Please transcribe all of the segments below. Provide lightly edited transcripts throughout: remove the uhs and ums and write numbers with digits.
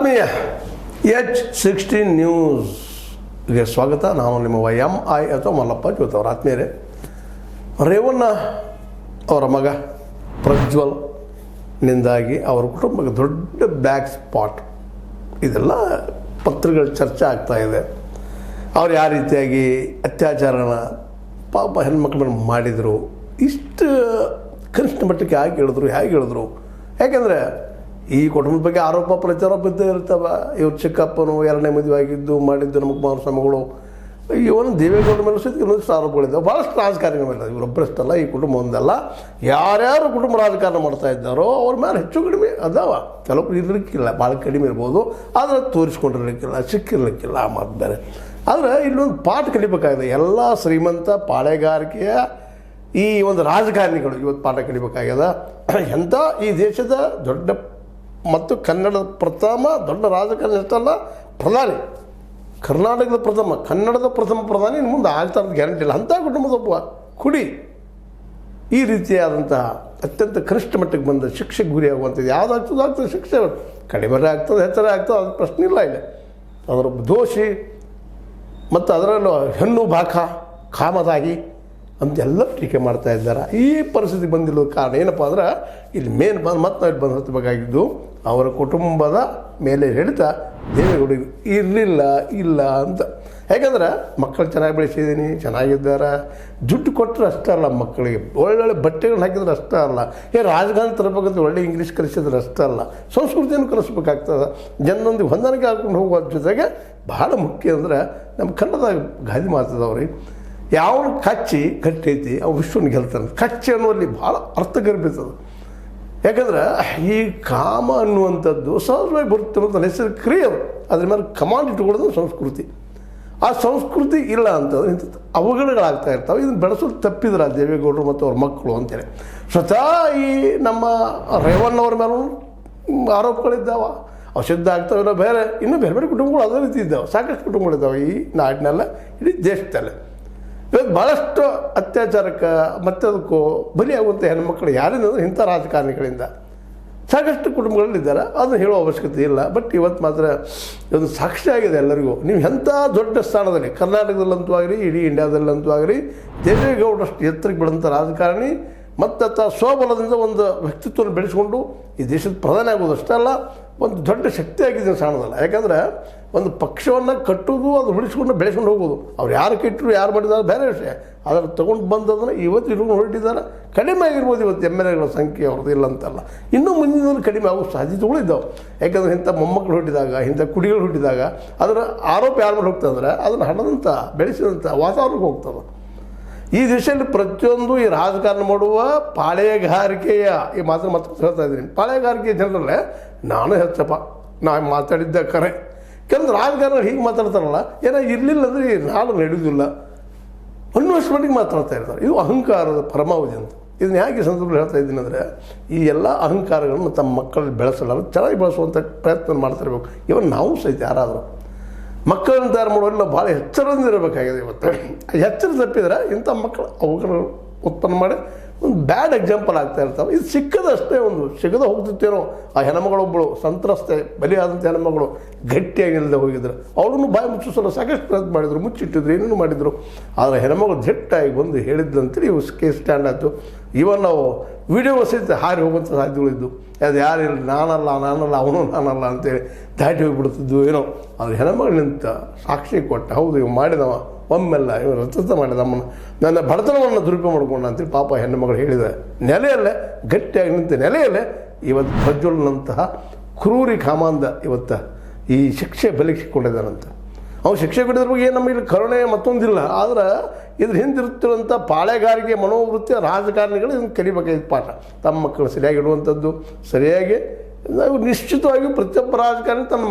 ಆತ್ಮೀಯ H16 ನ್ಯೂಸ್ಗೆ ಸ್ವಾಗತ. ನಾನು ನಿಮ್ಮ MI ಅಥವಾ ಮಲ್ಲಪ್ಪ ಜ್ಯೋತಿ ಅವರ ಆತ್ಮೀಯರೇ. ರೇವಣ್ಣ ಅವರ ಮಗ ಪ್ರಜ್ವಲ್ನಿಂದಾಗಿ ಅವರ ಕುಟುಂಬಕ್ಕೆ ದೊಡ್ಡ ಬ್ಲ್ಯಾಕ್ ಸ್ಪಾಟ್ ಇದೆಲ್ಲ ಪತ್ರಗಳು ಚರ್ಚೆ ಆಗ್ತಾ ಇದೆ. ಅವ್ರು ಯಾವ ರೀತಿಯಾಗಿ ಅತ್ಯಾಚಾರನ ಪಾಪ ಹೆಣ್ಮಕ್ಳನ್ನ ಮಾಡಿದರು, ಇಷ್ಟು ಕನಿಷ್ಠ ಮಟ್ಟಕ್ಕೆ ಹೇಗೆ ಹೇಳಿದ್ರು. ಯಾಕೆಂದರೆ ಈ ಕುಟುಂಬದ ಬಗ್ಗೆ ಆರೋಪ ಪ್ರಚಾರ ಬಿದ್ದೇ ಇರ್ತವೆ. ಇವ್ರು ಚಿಕ್ಕಪ್ಪನು ಎರಡನೇ ಮದುವೆ ಆಗಿದ್ದು ಮಾಡಿದ್ದು ನಮ್ಮ ಕುಮಾರಸ್ವಾಮಿಗಳು, ಇವನು ದೇವೇಗೌಡ ಮೇಲೆ ಸಹಿತ ಇನ್ನೊಂದಿಷ್ಟು ಆರೋಪಗಳಿದ್ದಾವೆ. ಭಾಳಷ್ಟು ರಾಜಕಾರಣಿಗಳ ಮೇಲೆ, ಇವರೊಬ್ಬರಷ್ಟಲ್ಲ, ಈ ಕುಟುಂಬ ಒಂದಲ್ಲ, ಯಾರ್ಯಾರು ಕುಟುಂಬ ರಾಜಕಾರಣ ಮಾಡ್ತಾ ಇದ್ದಾರೋ ಅವ್ರ ಮೇಲೆ ಹೆಚ್ಚು ಕಡಿಮೆ ಅದಾವ. ಕೆಲವರು ಇರಲಿಕ್ಕಿಲ್ಲ, ಭಾಳ ಕಡಿಮೆ ಇರ್ಬೋದು, ಆದರೆ ತೋರಿಸ್ಕೊಂಡಿರ್ಲಿಕ್ಕಿಲ್ಲ, ಸಿಕ್ಕಿರ್ಲಿಕ್ಕಿಲ್ಲ, ಆ ಮಾತು ಬೇರೆ. ಆದರೆ ಇಲ್ಲೊಂದು ಪಾಠ ಕಲಿಬೇಕಾಗಿದೆ. ಎಲ್ಲ ಶ್ರೀಮಂತ ಪಾಳೆಗಾರಿಕೆಯ ಈ ಒಂದು ರಾಜಕಾರಣಿಗಳು ಇವತ್ತು ಪಾಠ ಕಲಿಬೇಕಾಗ್ಯದ. ಎಂಥ ಈ ದೇಶದ ದೊಡ್ಡ ಮತ್ತು ಕನ್ನಡದ ಪ್ರಥಮ ದೊಡ್ಡ ರಾಜಕಾರಣಿ ಅಷ್ಟಲ್ಲ, ಪ್ರಧಾನಿ, ಕರ್ನಾಟಕದ ಪ್ರಥಮ, ಕನ್ನಡದ ಪ್ರಥಮ ಪ್ರಧಾನಿ ಇನ್ನು ಮುಂದೆ ಆಗ್ತಾ ಇರೋದು ಗ್ಯಾರಂಟಿ ಇಲ್ಲ. ಅಂಥ ಕುಟುಂಬದೊಬ್ಬ ಕುಡಿ ಈ ರೀತಿಯಾದಂತಹ ಅತ್ಯಂತ ಕನಿಷ್ಠ ಮಟ್ಟಕ್ಕೆ ಬಂದ ಶಿಕ್ಷೆಗೆ ಗುರಿಯಾಗುವಂಥದ್ದು ಯಾವುದಾಗ್ತದೆ ಶಿಕ್ಷೆ ಕಡಿಮೆ ಆಗ್ತದೆ, ಹೆಚ್ಚರ ಆಗ್ತದೆ, ಅದು ಪ್ರಶ್ನೆ ಇಲ್ಲ. ಇಲ್ಲ ಅದರ ದೋಷಿ ಮತ್ತು ಅದರಲ್ಲೂ ಹೆಣ್ಣು ಬಾಕ ಕಾಮದಾಗಿ ಅಂತೆಲ್ಲ ಟೀಕೆ ಮಾಡ್ತಾ ಇದ್ದಾರೆ. ಈ ಪರಿಸ್ಥಿತಿ ಬಂದಿರೋ ಕಾರಣ ಏನಪ್ಪ ಅಂದ್ರೆ ಇಲ್ಲಿ ಮೇನ್ ಮತ್ತೆ ನಾವು ಬಂದು ಹತ್ತಬೇಕಾಗಿದ್ದು ಅವರ ಕುಟುಂಬದ ಮೇಲೆ ಹಿಡಿತ ದೇವೇಗೌಡರು ಇಲ್ಲ ಅಂತ. ಯಾಕಂದ್ರೆ ಮಕ್ಕಳು ಚೆನ್ನಾಗಿ ಬೆಳೆಸಿದ್ದೀನಿ, ಚೆನ್ನಾಗಿದ್ದಾರೆ, ದುಡ್ಡು ಕೊಟ್ಟರೆ ಅಷ್ಟೇ ಅಲ್ಲ, ಮಕ್ಕಳಿಗೆ ಒಳ್ಳೊಳ್ಳೆ ಬಟ್ಟೆಗಳನ್ನ ಹಾಕಿದ್ರೆ ಅಷ್ಟೇ ಅಲ್ಲ, ರಾಜಕಾರಣ ತರಬೇಕಂತ ಒಳ್ಳೆ ಇಂಗ್ಲೀಷ್ ಕಲಿಸಿದ್ರೆ ಅಷ್ಟೇ ಅಲ್ಲ, ಸಂಸ್ಕೃತಿಯನ್ನು ಕಲಿಸ್ಬೇಕಾಗ್ತದೆ, ಜನರೊಂದಿಗೆ ಹೊಂದಾಣಿಕೆ ಹಾಕೊಂಡು ಹೋಗುವ ಜೊತೆಗೆ ಭಾಳ ಮುಖ್ಯ ಅಂದರೆ ನಮ್ಮ ಕನ್ನಡದಾಗ ಗಾದಿ ಮಾತದವ್ರಿ, ಯಾವನು ಕಚ್ಚಿ ಗಟ್ಟೈತಿ ಅವು ವಿಶ್ವನ ಗೆಲ್ತಾನೆ. ಕಚ್ಚಿ ಅನ್ನುವಲ್ಲಿ ಭಾಳ ಅರ್ಥಗರ್ಭಿತದ. ಯಾಕಂದ್ರೆ ಈ ಕಾಮ ಅನ್ನುವಂಥದ್ದು ಸಹಜವಾಗಿ ಬರುತ್ತಿರೋದು ಹೆಸರು ಕ್ರಿಯೆಯರು, ಅದ್ರ ಮೇಲೆ ಕಮಾಂಡ್ ಇಟ್ಕೊಳ್ಳೋದು ಸಂಸ್ಕೃತಿ. ಆ ಸಂಸ್ಕೃತಿ ಇಲ್ಲ ಅಂತಂದ್ರೆ ಇಂಥ ಅವಘಡಗಳಾಗ್ತಾ ಇರ್ತಾವೆ. ಇದನ್ನು ಬೆಳೆಸೋದು ತಪ್ಪಿದ್ರೆ ದೇವೇಗೌಡರು ಮತ್ತು ಅವ್ರ ಮಕ್ಕಳು ಅಂತೇಳಿ ಸ್ವತಃ ಈ ನಮ್ಮ ರೇವಣ್ಣವ್ರ ಮೇಲೂ ಆರೋಪಗಳಿದ್ದಾವ. ಅವು ಸಿದ್ಧ ಆಗ್ತಾವೆಲ್ಲ ಬೇರೆ, ಇನ್ನೂ ಬೇರೆ ಬೇರೆ ಕುಟುಂಬಗಳು ಅದೇ ರೀತಿ ಇದ್ದಾವೆ, ಸಾಕಷ್ಟು ಕುಟುಂಬಗಳಿದ್ದಾವೆ ಈ ನಾಡಿನೆಲ್ಲ, ಇಡೀ ದೇಶದಲ್ಲೇ. ಇವತ್ತು ಭಾಳಷ್ಟು ಅತ್ಯಾಚಾರಕ್ಕೆ ಮತ್ತು ಅದಕ್ಕೂ ಬಲಿಯಾಗುವಂಥ ಹೆಣ್ಮಕ್ಳು ಯಾರಿಂದ ಅಂದರೆ ಇಂಥ ರಾಜಕಾರಣಿಗಳಿಂದ ಸಾಕಷ್ಟು ಕುಟುಂಬಗಳಲ್ಲಿದ್ದಾರೆ. ಅದನ್ನು ಹೇಳೋ ಅವಶ್ಯಕತೆ ಇಲ್ಲ. ಬಟ್ ಇವತ್ತು ಮಾತ್ರ ಇದೊಂದು ಸಾಕ್ಷಿ ಆಗಿದೆ ಎಲ್ಲರಿಗೂ. ನೀವು ಎಂಥ ದೊಡ್ಡ ಸ್ಥಾನದಲ್ಲಿ ಕರ್ನಾಟಕದಲ್ಲಂತೂ ಆಗಲಿ, ಇಡೀ ಇಂಡಿಯಾದಲ್ಲಂತೂ ಆಗಲಿ, ದೇವೇಗೌಡರಷ್ಟು ಎತ್ತರಕ್ಕೆ ಬೆಳೆದಂಥ ರಾಜಕಾರಣಿ ಮತ್ತು ಸ್ವಬಲದಿಂದ ಒಂದು ವ್ಯಕ್ತಿತ್ವವನ್ನು ಬೆಳೆಸ್ಕೊಂಡು ಈ ದೇಶದ ಪ್ರಧಾನಿ ಆಗೋದಷ್ಟೇ ಅಲ್ಲ, ಒಂದು ದೊಡ್ಡ ಶಕ್ತಿಯಾಗಿದೆ ಸ್ಥಾನದಲ್ಲ. ಯಾಕಂದರೆ ಒಂದು ಪಕ್ಷವನ್ನು ಕಟ್ಟೋದು, ಅದು ಉಳಿಸ್ಕೊಂಡು ಬೆಳೆಸ್ಕೊಂಡು ಹೋಗೋದು. ಅವ್ರು ಯಾರು ಕೆಟ್ಟರು ಯಾರು ಮಾಡಿದ್ದಾರೆ ಬೇರೆ ವಿಷಯ, ಅದನ್ನು ತೊಗೊಂಡು ಬಂದದನ್ನು ಇವತ್ತು ಇಟ್ಕೊಂಡು ಹೊರಟಿದ್ದಾರೆ. ಕಡಿಮೆ ಆಗಿರ್ಬೋದು ಇವತ್ತು MLAಗಳ ಸಂಖ್ಯೆ ಅವ್ರದ್ದು, ಇಲ್ಲ ಅಂತಲ್ಲ, ಇನ್ನೂ ಮುಂದಿನ ಕಡಿಮೆ ಆಗೋ ಸಾಧ್ಯತೆಗಳು ಇದ್ದಾವೆ. ಯಾಕಂದರೆ ಇಂಥ ಮೊಮ್ಮಕ್ಕಳು ಹುಟ್ಟಿದಾಗ, ಇಂಥ ಕುಡಿಗಳು ಹುಟ್ಟಿದಾಗ ಅದರ ಆರೋಪ ಯಾರ ಮೇಲೆ ಹೋಗ್ತಂದ್ರೆ ಅದನ್ನು ಹಣದಂಥ ಬೆಳೆಸಿದಂಥ ವಾತಾವರಣಕ್ಕೆ ಹೋಗ್ತದೆ. ಈ ದಿಶೆಯಲ್ಲಿ ಪ್ರತಿಯೊಂದು ಈ ರಾಜಕಾರಣ ಮಾಡುವ ಪಾಳೆಗಾರಿಕೆಯ ಈ ಮಾತನ್ನು ಮತ್ತೆ ಹೇಳ್ತಾ ಇದ್ದೀನಿ. ಪಾಳೆಗಾರಿಕೆಯ ಜನರಲ್ಲೇ ನಾನು ಹೆಚ್ಚಪ್ಪ ನಾನು ಮಾತಾಡಿದ್ದೆ ಕರೆ. ಕೆಲವು ರಾಜಕಾರಣ ಹೀಗೆ ಮಾತಾಡ್ತಾರಲ್ಲ, ಏನೋ ಇರಲಿಲ್ಲ ಅಂದರೆ ಈ ನಾಡು ನಡೆಯೋದಿಲ್ಲ ಅನ್ನುವಷ್ಟು ಮಟ್ಟಿಗೆ ಮಾತಾಡ್ತಾ ಇರ್ತಾರೆ. ಇದು ಅಹಂಕಾರದ ಪರಮಾವಧಿ ಅಂತ. ಇದನ್ನ ಯಾಕೆ ಸಂದರ್ಭದಲ್ಲಿ ಹೇಳ್ತಾ ಇದ್ದೀನಿ ಅಂದರೆ ಈ ಎಲ್ಲ ಅಹಂಕಾರಗಳನ್ನು ತಮ್ಮ ಮಕ್ಕಳಲ್ಲಿ ಬೆಳೆಸಲ್ಲ, ಚೆನ್ನಾಗಿ ಬೆಳೆಸುವಂಥ ಪ್ರಯತ್ನ ಮಾಡ್ತಿರ್ಬೇಕು. ಇವನ್ ನಾವು ಸಹಿತ ಯಾರಾದರೂ ಮಕ್ಕಳನ್ನು ತಯಾರು ಮಾಡುವಲ್ಲ ಭಾಳ ಎಚ್ಚರದಿಂದ ಇರಬೇಕಾಗಿದೆ. ಇವತ್ತು ಎಚ್ಚರ ತಪ್ಪಿದರೆ ಇಂಥ ಮಕ್ಕಳು ಅವುಗಳ ಉತ್ಪನ್ನ ಮಾಡಿ ಒಂದು ಬ್ಯಾಡ್ ಎಕ್ಸಾಂಪಲ್ ಆಗ್ತಾ ಇರ್ತಾವೆ. ಇದು ಸಿಕ್ಕದಷ್ಟೇ, ಒಂದು ಸಿಗದ ಹೋಗ್ತಿತ್ತೇನೋ. ಆ ಹೆಣ್ಮಗಳೊಬ್ಬಳು ಸಂತ್ರಸ್ತೆ ಬಲಿಯಾದಂಥ ಹೆಣ್ಮಗಳು ಗಟ್ಟಿಯಾಗಿ ನಿಲ್ಲದೆ ಹೋಗಿದ್ರು, ಅವಳನ್ನು ಬಾಯಿ ಮುಚ್ಚಿಸಲು ಸಾಕಷ್ಟು ಪ್ರಯತ್ನ ಮಾಡಿದರು, ಮುಚ್ಚಿಟ್ಟಿದ್ರು, ಏನೇನು ಮಾಡಿದರು. ಆದರೆ ಹೆಣ್ಮಗಳು ದಿಟ್ಟಾಗಿ ಬಂದು ಹೇಳಿದ್ದಂತೇಳಿ ಇವು ಕೇಸ್ ಸ್ಟ್ಯಾಂಡ್ ಆಯಿತು. ಇವನ್ ನಾವು ವಿಡಿಯೋ ಸಹಿತ ಹಾರಿ ಹೋಗುವಂಥ ಸಾಧ್ಯತೆಗಳಿದ್ದು, ಅದು ಯಾರಿಲ್ಲ, ನಾನಲ್ಲ ಅವನು ನಾನಲ್ಲ ಅಂತೇಳಿ ದಾಟಿ ಹೋಗಿಬಿಡ್ತಿದ್ದು ಏನೋ. ಅದು ಹೆಣ್ಮಗಳು ನಿಂತ ಸಾಕ್ಷಿ ಕೊಟ್ಟ, ಹೌದು ಇವು ಮಾಡಿದವ ಒಮ್ಮೆಲ್ಲ ಇವರು ರಚಿತ ಮಾಡಿದ ನನ್ನ ಬಡತನವನ್ನು ದುರುಪಯೋಗ ಮಾಡ್ಕೊಂಡ ಅಂತೇಳಿ ಪಾಪ ಹೆಣ್ಣುಮಗಳು ಹೇಳಿದ ನೆಲೆಯಲ್ಲೇ ಗಟ್ಟಿಯಾಗಿ ನಿಂತ ನೆಲೆಯಲ್ಲೇ ಇವತ್ತು ಪ್ರಜ್ವಲ್ನಂತಹ ಕ್ರೂರಿ ಕಾಮಾಂಧ ಇವತ್ತು ಈ ಶಿಕ್ಷೆ ಬಲಿಸಿಕೊಂಡಿದ್ದಾನಂತ. ಅವ್ನು ಶಿಕ್ಷೆ ಕೊಟ್ಟಿದ್ರ ಬಗ್ಗೆ ನಮ್ಮ ಇಲ್ಲಿ ಕರುಣೆ ಮತ್ತೊಂದಿಲ್ಲ. ಆದ್ರೆ ಇದ್ರ ಹಿಂದಿರುತ್ತಿರುವಂಥ ಪಾಳೆಗಾರಿಕೆ ಮನೋವೃತ್ತಿಯ ರಾಜಕಾರಣಿಗಳು ಇದನ್ನು ಕಲಿಬೇಕಾಗಿದ್ದ ಪಾಠ. ತಮ್ಮ ಮಕ್ಕಳು ಸರಿಯಾಗಿ ಇಡುವಂಥದ್ದು, ಸರಿಯಾಗಿ ನಾವು ನಿಶ್ಚಿತವಾಗಿ ಪ್ರತಿಯೊಬ್ಬ ರಾಜಕಾರಣಿ ತನ್ನ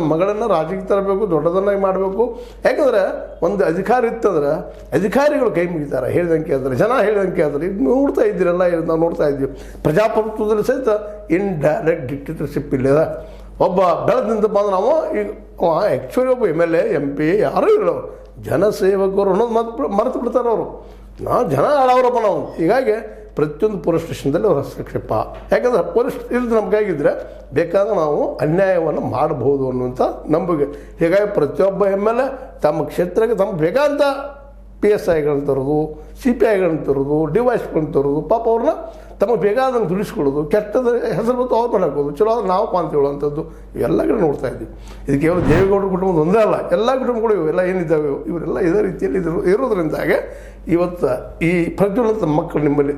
ಮಗಳನ್ನು ರಾಜಕೀಯ ತರಬೇಕು, ದೊಡ್ಡದನ್ನಾಗಿ ಮಾಡಬೇಕು. ಯಾಕಂದರೆ ಒಂದು ಅಧಿಕಾರ ಇತ್ತಂದ್ರೆ ಅಧಿಕಾರಿಗಳು ಕೈ ಮುಗಿತಾರೆ, ಹೇಳಿದಂಗೆ ಆದರೆ ಜನ ಹೇಳಿದಂಗೆ ಆದರೆ. ಇದು ನೋಡ್ತಾ ಇದ್ದೀರಲ್ಲ, ನಾವು ನೋಡ್ತಾ ಇದ್ದೀವಿ ಪ್ರಜಾಪ್ರಭುತ್ವದಲ್ಲಿ ಸಹಿತ ಇಂಡೈರೆಕ್ಟ್ ಡಿಕ್ಟೇಟರ್ಶಿಪ್ ಇಲ್ಲ. ಒಬ್ಬ ಬೆಳೆದಿಂದ ಬಂದು ನಾವು ಈಗ ಆ್ಯಕ್ಚುಲಿ ಒಬ್ಬ MLA MP ಯಾರೂ ಇರೋರು ಜನಸೇವಕರು ಅನ್ನೋದು ಮರೆತು ಬಿಡ್ತಾರೆ ಅವರು. ನಾವು ಜನ ಆಳವರಪ್ಪ ನಾವು. ಹೀಗಾಗಿ ಪ್ರತಿಯೊಂದು ಪೊಲೀಸ್ ಸ್ಟೇಷನ್ದಲ್ಲಿ ಅವ್ರ ಹಸ್ತಕ್ಷೇಪ. ಯಾಕಂದರೆ ಪೊಲೀಸ್ ಇಲ್ಲದೆ ನಮಗಾಗಿದ್ದರೆ ಬೇಕಾದ್ರೆ ನಾವು ಅನ್ಯಾಯವನ್ನು ಮಾಡಬಹುದು ಅನ್ನುವಂಥ ನಂಬಿಕೆ. ಹೀಗಾಗಿ ಪ್ರತಿಯೊಬ್ಬ MLA ತಮ್ಮ ಕ್ಷೇತ್ರಕ್ಕೆ ತಮ್ಮ ಬೇಕಾದಂಥ PSIಗಳನ್ನ ತರೋದು, CPIಗಳನ್ನ ತರೋದು, DYSPಗಳನ್ನ ತರೋದು, ಪಾಪ ಅವ್ರನ್ನ ತಮಗೆ ಬೇಕಾದಂಗೆ ದುಡಿಸ್ಕೊಳ್ಳೋದು, ಕೆಟ್ಟದ ಹೆಸರು ಬಂತು ಅವ್ರು ಮಾಡಿ ಹಾಕೋದು, ಚಲೋ ಆದ್ರೆ ನಾವು ಅಂತ ಹೇಳುವಂಥದ್ದು ಇವೆಲ್ಲಗಳನ್ನ ನೋಡ್ತಾ ಇದ್ವಿ. ಇದು ಕೇವಲ ದೇವೇಗೌಡರ ಕುಟುಂಬದ ಒಂದೇ ಅಲ್ಲ, ಎಲ್ಲ ಕುಟುಂಬಗಳು ಇವೆಲ್ಲ ಏನಿದ್ದಾವೆ ಇವರೆಲ್ಲ ಇದೇ ರೀತಿಯಲ್ಲಿ ಇರೋದ್ರಿಂದಾಗೆ ಇವತ್ತು ಈ ಪ್ರಜ್ವಲಿತ ಮಕ್ಕಳು ನಿಮ್ಮಲ್ಲಿ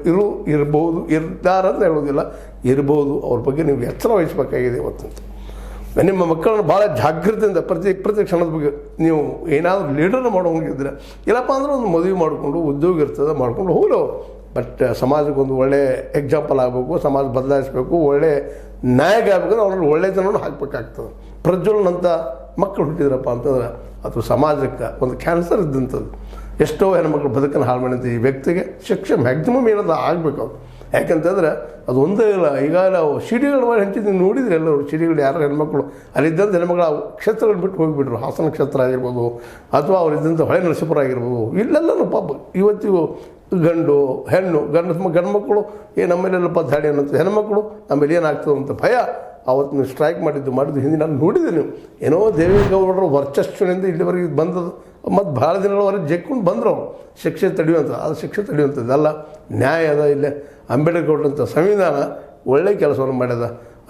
ಇರ್ಬೋದು, ಇರ್ತಾರೆ ಅಂತ ಹೇಳೋದಿಲ್ಲ, ಇರ್ಬೋದು. ಅವ್ರ ಬಗ್ಗೆ ನೀವು ಎಚ್ಚರ ವಹಿಸಬೇಕಾಗಿದೆ ಇವತ್ತಂತ. ನಿಮ್ಮ ಮಕ್ಕಳನ್ನು ಭಾಳ ಜಾಗೃತಿಯಿಂದ ಪ್ರತಿ ಕ್ಷಣದ ಬಗ್ಗೆ ನೀವು ಏನಾದರೂ ಲೀಡರ್ನ ಮಾಡೋಂಗಿದ್ರೆ, ಇಲ್ಲಪ್ಪ ಅಂದ್ರೆ ಒಂದು ಮದುವೆ ಮಾಡಿಕೊಂಡು ಉದ್ಯೋಗ ಇರ್ತದೆ ಮಾಡ್ಕೊಂಡು ಹೋಗಲು. ಬಟ್ ಸಮಾಜಕ್ಕೆ ಒಂದು ಒಳ್ಳೆ ಎಕ್ಸಾಂಪಲ್ ಆಗಬೇಕು, ಸಮಾಜ ಬದಲಾಯಿಸಬೇಕು, ಒಳ್ಳೆ ನಾಯಕ ಆಗಬೇಕಂದ್ರೆ ಅವ್ರಲ್ಲಿ ಒಳ್ಳೆತನವನ್ನು ಹಾಕಬೇಕಾಗ್ತದೆ. ಪ್ರಜ್ವಲನಂಥ ಮಕ್ಕಳು ಹುಟ್ಟಿದ್ರಪ್ಪ ಅಂತಂದ್ರೆ ಅದು ಸಮಾಜಕ್ಕೆ ಒಂದು ಕ್ಯಾನ್ಸರ್ ಇದ್ದಂಥದ್ದು. ಎಷ್ಟೋ ಹೆಣ್ಮಕ್ಳು ಬದುಕನ್ನು ಹಾಳು ಮಾಡಿದಂಥ ಈ ವ್ಯಕ್ತಿಗೆ ಶಿಕ್ಷೆ ಮ್ಯಾಕ್ಸಿಮಮ್ ಏನಾದ್ರು ಆಗಬೇಕು ಅವ್ರು. ಯಾಕಂತಂದ್ರೆ ಅದು ಒಂದೇ ಇಲ್ಲ. ಈಗ ನಾವು ಸಿಡಿಗಳು ಮಾಡಿ ಹಂಚಿದ್ದು ನೋಡಿದ್ರೆ ಎಲ್ಲರೂ ಸಿಡಿಗಳು ಯಾರು ಹೆಣ್ಮಕ್ಳು ಅಲ್ಲಿದ್ದಂಥ ಹೆಣ್ಮಕ್ಳು ಆ ಕ್ಷೇತ್ರಗಳು ಬಿಟ್ಟು ಹೋಗಿಬಿಟ್ರು. ಹಾಸನ ಕ್ಷೇತ್ರ ಆಗಿರ್ಬೋದು ಅಥವಾ ಅವರಿದ್ದಂಥ ಹೊಳೆ ನರಸೀಪುರ ಆಗಿರ್ಬೋದು. ಇಲ್ಲೆಲ್ಲನೂ ಪಾಪ ಇವತ್ತಿಗೂ ಗಂಡು ಗಂಡು ಮಕ್ಕಳು ನಮ್ಮಲ್ಲೆಲ್ಲಪ್ಪ ದಾಡಿ ಅನ್ನೋದು, ಹೆಣ್ಮಕ್ಳು ನಮ್ಮಲ್ಲಿ ಏನಾಗ್ತದೆ ಅಂತ ಭಯ. ಅವತ್ತು ನೀವು ಸ್ಟ್ರೈಕ್ ಮಾಡಿದ್ದು ಹಿಂದೆ ನಾನು ನೋಡಿದೆ. ನೀವು ಏನೋ ದೇವೇಗೌಡರ ವರ್ಚಸ್ವಿನಿಂದ ಇಲ್ಲಿವರೆಗೆ ಬಂದದ್ದು, ಮತ್ತು ಭಾಳ ದಿನಗಳವರೆಗೆ ಜಕ್ಕೊಂಡು ಬಂದರು ಅವರು ಶಿಕ್ಷೆ ತಡೆಯುವಂಥ. ಅದು ಶಿಕ್ಷೆ ತಡೆಯುವಂಥದ್ದಲ್ಲ, ನ್ಯಾಯ ಅದ. ಇಲ್ಲೇ ಅಂಬೇಡ್ಕರ್ ಕೊಟ್ಟಂಥ ಸಂವಿಧಾನ ಒಳ್ಳೆಯ ಕೆಲಸವನ್ನು ಮಾಡ್ಯದ.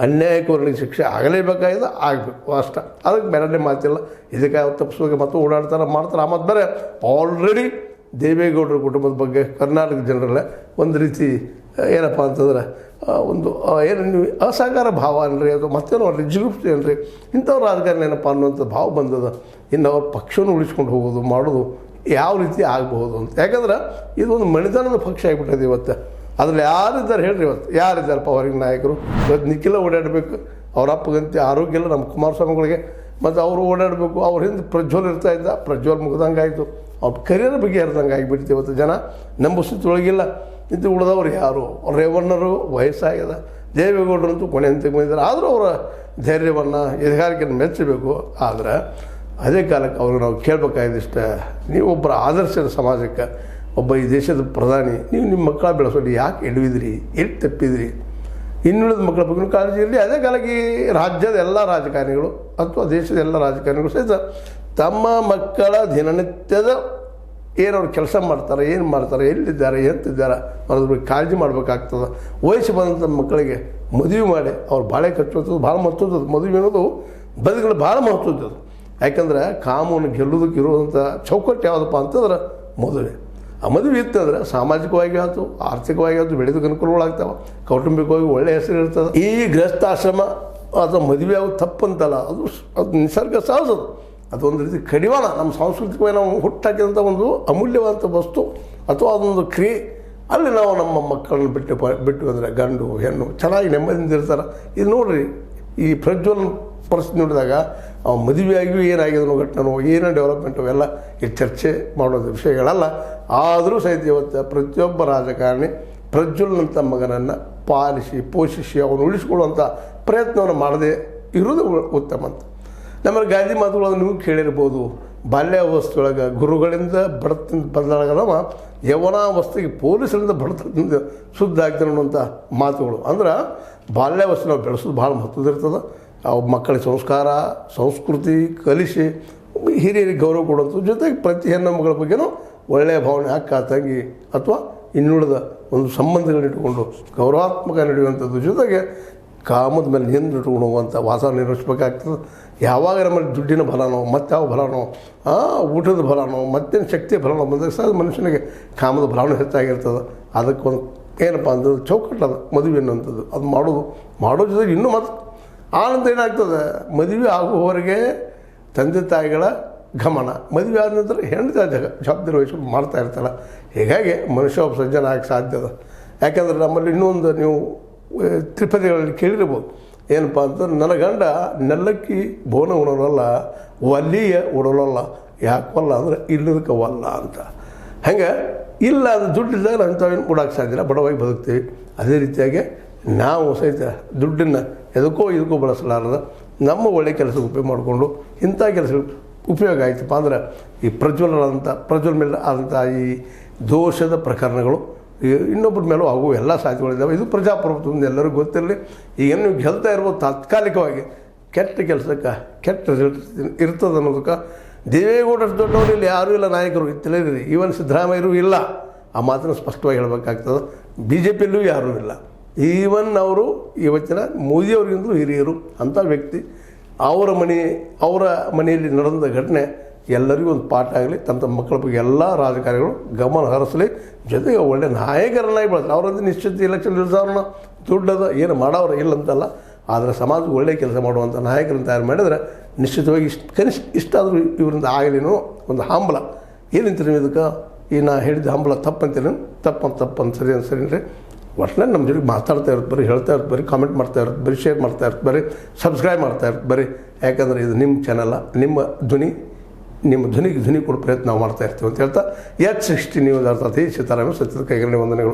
ಅನ್ಯಾಯಕವರಿಗೆ ಶಿಕ್ಷೆ ಆಗಲೇಬೇಕಾಗಿದೆ, ಆಗಬೇಕು ಅಷ್ಟ. ಅದಕ್ಕೆ ಬೇರೆ ಮಾತಿಲ್ಲ. ಇದಕ್ಕೆ ತಪ್ಪಿಸೋಕೆ ಮತ್ತು ಓಡಾಡ್ತಾರೆ ಮಾಡ್ತಾರೆ. ಮತ್ತು ಬೇರೆ ಆಲ್ರೆಡಿ ದೇವೇಗೌಡರ ಕುಟುಂಬದ ಬಗ್ಗೆ ಕರ್ನಾಟಕ ಜನರಲ್ಲೇ ಒಂದು ರೀತಿ ಏನಪ್ಪ ಅಂತಂದ್ರೆ ಒಂದು ಏನು ನೀವು ಅಸಹಕಾರ ಭಾವ ಅನ್ರಿ, ಅದು ಮತ್ತೇನೋ ಅನ್ರಿ, ಜಿಗುಪ್ತಿ ಅನ್ರಿ, ಇಂಥವ್ರ ರಾಜಕಾರಣ ಏನಪ್ಪ ಅನ್ನುವಂಥ ಭಾವ ಬಂದದ. ಇನ್ನು ಅವ್ರ ಪಕ್ಷವನ್ನು ಉಳಿಸ್ಕೊಂಡು ಹೋಗೋದು ಮಾಡೋದು ಯಾವ ರೀತಿ ಆಗಬಹುದು ಅಂತ. ಯಾಕಂದ್ರೆ ಇದೊಂದು ಮಣಿತನದ ಪಕ್ಷ ಆಗಿಬಿಟ್ಟದೆ ಇವತ್ತು. ಅದ್ರಲ್ಲಿ ಯಾರಿದ್ದಾರೆ ಹೇಳ್ರಿ, ಇವತ್ತು ಯಾರಿದ್ದಾರಪ್ಪ ಹೊರಗಿನ ನಾಯಕರು? ಇವತ್ತು ನಿಖಿಲ ಓಡಾಡಬೇಕು, ಅವ್ರ ಅಪ್ಪಗಂತೆ ಆರೋಗ್ಯ ಇಲ್ಲ ನಮ್ಮ ಕುಮಾರಸ್ವಾಮಿಗಳಿಗೆ, ಮತ್ತು ಅವರು ಓಡಾಡಬೇಕು. ಅವ್ರ ಹಿಂದೆ ಪ್ರಜ್ವಲ್ ಇರ್ತಾಯಿದ್ದ, ಪ್ರಜ್ವಲ್ ಮುಗ್ದಂಗೆ ಆಯಿತು. ಅವ್ರ ಕರಿಯರ್ ಬಗ್ಗೆ ಹರಿದಂಗೆ ಆಗಿಬಿಡ್ತು. ಇವತ್ತು ಜನ ನಂಬಿಸೊಳಗಿಲ್ಲ. ಇದು ಉಳಿದವ್ರು ಯಾರು? ರೇವಣ್ಣರು ವಯಸ್ಸಾಗ್ಯದ, ದೇವೇಗೌಡರಂತೂ ಕೊನೆ ಹಂತಕ್ಕೆ ಬಂದಿದ್ದಾರೆ. ಆದರೂ ಅವರ ಧೈರ್ಯವನ್ನು ಎದಗಾರಿಕೆಯನ್ನು ಮೆಚ್ಚಬೇಕು. ಆದರೆ ಅದೇ ಕಾಲಕ್ಕೆ ಅವ್ರಿಗೆ ನಾವು ಕೇಳಬೇಕಾಗಿದ್ದಿಷ್ಟ, ನೀವೊಬ್ಬರ ಆದರ್ಶದ ಸಮಾಜಕ್ಕೆ ಒಬ್ಬ ಈ ದೇಶದ ಪ್ರಧಾನಿ, ನೀವು ನಿಮ್ಮ ಮಕ್ಕಳ ಬೆಳೆಸೋದು ಯಾಕೆ ಎಡವಿದ್ರಿ, ಎಲ್ಲಿ ತಪ್ಪಿದ್ರಿ? ಇನ್ನುಳಿದ ಮಕ್ಕಳ ಬಗ್ಗೆ ಕಾಳಜಿ ಇರಲಿ. ಅದೇ ಕಾಲಕ್ಕೆ ರಾಜ್ಯದ ಎಲ್ಲ ರಾಜಕಾರಣಿಗಳು ಅಥವಾ ದೇಶದ ಎಲ್ಲ ರಾಜಕಾರಣಿಗಳು ಸಹಿತ ತಮ್ಮ ಮಕ್ಕಳ ದಿನನಿತ್ಯದ ಏನವ್ರು ಕೆಲಸ ಮಾಡ್ತಾರೆ, ಏನು ಮಾಡ್ತಾರೆ, ಎಲ್ಲಿದ್ದಾರೆ, ಎಂತಿದ್ದಾರೆ ಅನ್ನೋದ್ರ ಬಗ್ಗೆ ಕಾಳಜಿ ಮಾಡಬೇಕಾಗ್ತದೆ. ವಯಸ್ಸು ಬಂದಂಥ ಮಕ್ಕಳಿಗೆ ಮದುವೆ ಮಾಡಿ ಅವ್ರು ಬಾಳೆ ಕಟ್ಟುವಂಥದ್ದು ಭಾಳ ಮಹತ್ವದ್ದು. ಮದುವೆ ಅನ್ನೋದು ಬದುಕಲು ಭಾಳ ಮಹತ್ವದ್ದು. ಯಾಕಂದ್ರೆ ಕಾಮವನ್ನು ಗೆಲ್ಲೋದಕ್ಕೆ ಇರುವಂಥ ಚೌಕಟ್ಟು ಯಾವುದಪ್ಪ ಅಂತಂದ್ರೆ ಮದುವೆ. ಆ ಮದುವೆ ಇತ್ತಂದ್ರೆ ಸಾಮಾಜಿಕವಾಗಿ ಆಯ್ತು, ಆರ್ಥಿಕವಾಗಿ ಆಯ್ತು, ಬೆಳೆದಕ್ಕೆ ಅನುಕೂಲಗಳಾಗ್ತಾವೆ, ಕೌಟುಂಬಿಕವಾಗಿ ಒಳ್ಳೆಯ ಹೆಸರು ಇರ್ತದೆ. ಈ ಗೃಹಸ್ಥಾಶ್ರಮ ಅಥವಾ ಮದುವೆ ಆಗೋದು ತಪ್ಪಂತಲ್ಲ, ಅದು ನಿಸರ್ಗ ಸಹಜದು. ಅದೊಂದು ರೀತಿ ಕಡಿವಾಣ, ನಮ್ಮ ಸಾಂಸ್ಕೃತಿಕವಾಗಿ ನಾವು ಹುಟ್ಟಾಕಿದಂಥ ಒಂದು ಅಮೂಲ್ಯವಾದಂಥ ವಸ್ತು ಅಥವಾ ಅದೊಂದು ಕ್ರಿಯೆ. ಅಲ್ಲಿ ನಾವು ನಮ್ಮ ಮಕ್ಕಳನ್ನ ಬಿಟ್ಟು ಅಂದರೆ ಗಂಡು ಹೆಣ್ಣು ಚೆನ್ನಾಗಿ ನೆಮ್ಮದಿಯಿಂದ ಇರ್ತಾರೆ. ಇದು ನೋಡಿರಿ, ಈ ಪ್ರಜ್ವಲನ ಪರಿಸ್ಥಿತಿ ನೋಡಿದಾಗ ಅವ ಮದುವೆಯಾಗಿಯೂ ಏನಾಗಿದನೋ ಘಟನೋ ಏನೋ ಡೆವಲಪ್ಮೆಂಟು ಎಲ್ಲ ಈ ಚರ್ಚೆ ಮಾಡೋದು ವಿಷಯಗಳಲ್ಲ. ಆದರೂ ಸಹಿತ ಇವತ್ತು ಪ್ರತಿಯೊಬ್ಬ ರಾಜಕಾರಣಿ ಪ್ರಜ್ವಲನಂಥ ಮಗನನ್ನು ಪಾಲಿಸಿ ಪೋಷಿಸಿ ಅವನು ಉಳಿಸ್ಕೊಳ್ಳುವಂಥ ಪ್ರಯತ್ನವನ್ನು ಮಾಡದೆ ಇರೋದು ಉತ್ತಮ ಅಂತ. ನಮ್ಮಲ್ಲಿ ಗಾಂಧಿ ಮಾತುಗಳನ್ನು ನೀವು ಕೇಳಿರ್ಬೋದು. ಬಾಲ್ಯಾವಸ್ಥೆಯೊಳಗೆ ಗುರುಗಳಿಂದ ಬಡತನ ಬದಲಾಗದವ ಯೌವನಾವಸ್ಥೆಗೆ ಪೊಲೀಸರಿಂದ ಬಡತನದಿಂದ ಶುದ್ಧ ಆಗ್ತಾನೆ ಅನ್ನುವಂಥ ಮಾತುಗಳು. ಅಂದ್ರೆ ಬಾಲ್ಯಾವಸ್ಥೆ ನಾವು ಬೆಳೆಸೋದು ಭಾಳ ಮಹತ್ವದಿರ್ತದೆ. ಅವು ಮಕ್ಕಳಿಗೆ ಸಂಸ್ಕಾರ ಸಂಸ್ಕೃತಿ ಕಲಿಸಿ ಹಿರಿಯರಿಗೆ ಗೌರವ ಕೊಡುವಂಥದ್ದು, ಜೊತೆಗೆ ಪ್ರತಿ ಹೆಣ್ಣು ಮಗಳ ಬಗ್ಗೆನೂ ಒಳ್ಳೆಯ ಭಾವನೆ ಅಕ್ಕ ತಂಗಿ ಅಥವಾ ಇನ್ನುಳಿದ ಒಂದು ಸಂಬಂಧಗಳನ್ನಿಟ್ಟುಕೊಂಡು ಗೌರವಾತ್ಮಕ ನಡೆಯುವಂಥದ್ದು, ಜೊತೆಗೆ ಕಾಮದ ಮೇಲೆ ನಿಂದಿಟ್ಕೊಂಡು ಹೋಗುವಂಥ ವಾತಾವರಣ ನಿರ್ಮಿಸಬೇಕಾಗ್ತದೆ. ಯಾವಾಗ ನಮ್ಮಲ್ಲಿ ದುಡ್ಡಿನ ಬಲನೋ ಮತ್ತಾವ ಬಲನೋ ಊಟದ ಬಲನೋ ಮತ್ತೇನು ಶಕ್ತಿಯ ಬಲನೋ ಬಂದಾಗ ಸಹ ಮನುಷ್ಯನಿಗೆ ಕಾಮದ ಬಲನೂ ಹೆಚ್ಚಾಗಿರ್ತದೆ. ಅದಕ್ಕೊಂದು ಏನಪ್ಪ ಅಂದ್ರೆ ಚೌಕಟ್ಟದ ಮದುವೆ ಅನ್ನುವಂಥದ್ದು. ಅದು ಮಾಡೋ ಜೊತೆಗೆ ಇನ್ನೂ ಮತ್ತು ಆನಂದ ಏನಾಗ್ತದೆ, ಮದುವೆ ಆಗುವವರೆಗೆ ತಂದೆ ತಾಯಿಗಳ ಗಮನ, ಮದುವೆ ಆದ ನಂತರ ಹೆಂಡತಿ ಜವಾಬ್ದಾರಿ ವಹಿಸ್ಕೊಂಡು ಮಾಡ್ತಾ ಇರ್ತಾಳೆ. ಹೀಗಾಗಿ ಮನುಷ್ಯ ಒಬ್ಬ ಸಜ್ಜನ ಆಗಕ್ಕೆ ಸಾಧ್ಯದ. ಯಾಕೆಂದ್ರೆ ನಮ್ಮಲ್ಲಿ ಇನ್ನೊಂದು ನೀವು ತ್ರಿಪದಿಗಳಲ್ಲಿ ಕೇಳಿರ್ಬೋದು, ಏನಪ್ಪ ಅಂತಂದ್ರೆ ನನ್ನ ಗಂಡ ನೆಲ್ಲಕ್ಕಿ ಬೋನ ಉಣೋಲ್ಲ, ಒಲ್ಲಿಯ ಉಡೋಲ್ಲ, ಯಾಕವಲ್ಲ ಅಂದರೆ ಇಲ್ಲದಕ್ಕೆ ವಲ್ಲ ಅಂತ. ಹಂಗೆ ಇಲ್ಲ ಅದು ದುಡ್ಡಿದ್ದಾಗ ಅಂಥವೇನು ಉಡೋಕ್ಕೆ ಸಾಧ್ಯ ಇಲ್ಲ, ಬಡವಾಗಿ ಬದುಕ್ತೀವಿ. ಅದೇ ರೀತಿಯಾಗಿ ನಾವು ಸಹಿತ ದುಡ್ಡನ್ನು ಇದಕ್ಕೋ ಬಳಸಲಾರದ ನಮ್ಮ ಒಳ್ಳೆಯ ಕೆಲಸಕ್ಕೆ ಉಪಯೋಗ ಮಾಡಿಕೊಂಡು ಇಂಥ ಕೆಲಸಗಳು ಉಪಯೋಗ ಆಯ್ತಪ್ಪ ಅಂದ್ರೆ ಈ ಪ್ರಜ್ವಲ್ ಮೇಲೆ ಆದಂಥ ಈ ದೋಷದ ಪ್ರಕರಣಗಳು ಇನ್ನೊಬ್ಬರ ಮೇಲೂ ಆಗುವ ಎಲ್ಲ ಸಾಧ್ಯತೆಗಳಿದ್ದಾವೆ. ಇದು ಪ್ರಜಾಪ್ರಭುತ್ವದಿಂದ ಎಲ್ಲರಿಗೂ ಗೊತ್ತಿರಲಿ. ಈಗೇನು ನೀವು ಗೆಲ್ತಾ ಇರ್ಬೋದು ತಾತ್ಕಾಲಿಕವಾಗಿ, ಕೆಟ್ಟ ಕೆಲಸಕ್ಕೆ ಕೆಟ್ಟ ರಿಸಲ್ಟ್ ಇರ್ತದೆ ಅನ್ನೋದಕ್ಕೆ ದೇವೇಗೌಡರು ದೊಡ್ಡವರು ಇಲ್ಲಿ ಯಾರೂ ಇಲ್ಲ, ನಾಯಕರು ತಿಳಿಯಿರಿ, ಈವನ್ ಸಿದ್ದರಾಮಯ್ಯರು ಇಲ್ಲ. ಆ ಮಾತನ್ನು ಸ್ಪಷ್ಟವಾಗಿ ಹೇಳಬೇಕಾಗ್ತದೆ. ಬಿ ಜೆ ಪಿಯಲ್ಲೂ ಯಾರೂ ಇಲ್ಲ. ಈವನ್ ಅವರು ಇವತ್ತಿನ ಮೋದಿಯವ್ರಿಗಿಂತಲೂ ಹಿರಿಯರು ಅಂಥ ವ್ಯಕ್ತಿ. ಅವರ ಮನೆಯಲ್ಲಿ ನಡೆದ ಘಟನೆ ಎಲ್ಲರಿಗೂ ಒಂದು ಪಾಠ ಆಗಲಿ. ತಮ್ಮ ಮಕ್ಕಳ ಬಗ್ಗೆ ಎಲ್ಲ ರಾಜಕಾರಣಿಗಳು ಗಮನ ಹರಿಸಲಿ. ಜೊತೆಗೆ ಒಳ್ಳೆ ನಾಯಕರನ್ನಾಗಿ ಬೆಳೆಸಲಿ. ಅವರಂದ್ರೆ ನಿಶ್ಚಿತ ಎಲೆಕ್ಷನ್ ನಿಲ್ಸೋರನ್ನ ದುಡ್ಡದ ಏನು ಮಾಡೋರು ಇಲ್ಲಂತಲ್ಲ, ಆದರೆ ಸಮಾಜಕ್ಕೆ ಒಳ್ಳೆಯ ಕೆಲಸ ಮಾಡುವಂಥ ನಾಯಕರನ್ನು ತಯಾರು ಮಾಡಿದರೆ ನಿಶ್ಚಿತವಾಗಿ ಕನಿಷ್ಠ ಇಷ್ಟಾದರೂ ಇವರಿಂದ ಆಗಲೇನೋ ಒಂದು ಹಂಬಲ. ಏನಂತೀರಿ ಇದಕ್ಕೆ? ಈ ನಾ ಹೇಳಿದ ಹಂಬಲ ತಪ್ಪಂತೀನಿ, ತಪ್ಪಂತ ಸರಿ ರೀ. ಒಟ್ಟಿನಲ್ಲಿ ನಮ್ಮ ಜೊತೆಗೆ ಮಾತಾಡ್ತಾ ಇರುತ್ತೆ ಬರೀ, ಹೇಳ್ತಾ ಇರುತ್ತೆ ಬರೀ, ಕಾಮೆಂಟ್ ಮಾಡ್ತಾ ಇರುತ್ತೆ ಬರೀ, ಶೇರ್ ಮಾಡ್ತಾ ಇರುತ್ತೆ ಬರೀ, ಸಬ್ಸ್ಕ್ರೈಬ್ ಮಾಡ್ತಾ ಇರುತ್ತೆ ಬರೀ. ಯಾಕಂದರೆ ಇದು ನಿಮ್ಮ ಚಾನಲ್ಲ, ನಿಮ್ಮ ಧ್ವನಿಗೆ ಧ್ವನಿ ಕೊಡೋ ಪ್ರಯತ್ನ ನಾವು ಮಾಡ್ತಾ ಇರ್ತೀವಿ ಅಂತ ಹೇಳ್ತಾ, H60 ನ್ಯೂಸ್ ಅರ್ಥಾತ್ ಸೀತಾರಾಮ ಸತ್ಯದ ಕೈಗರಣೆ ವಂದನೆಗಳು.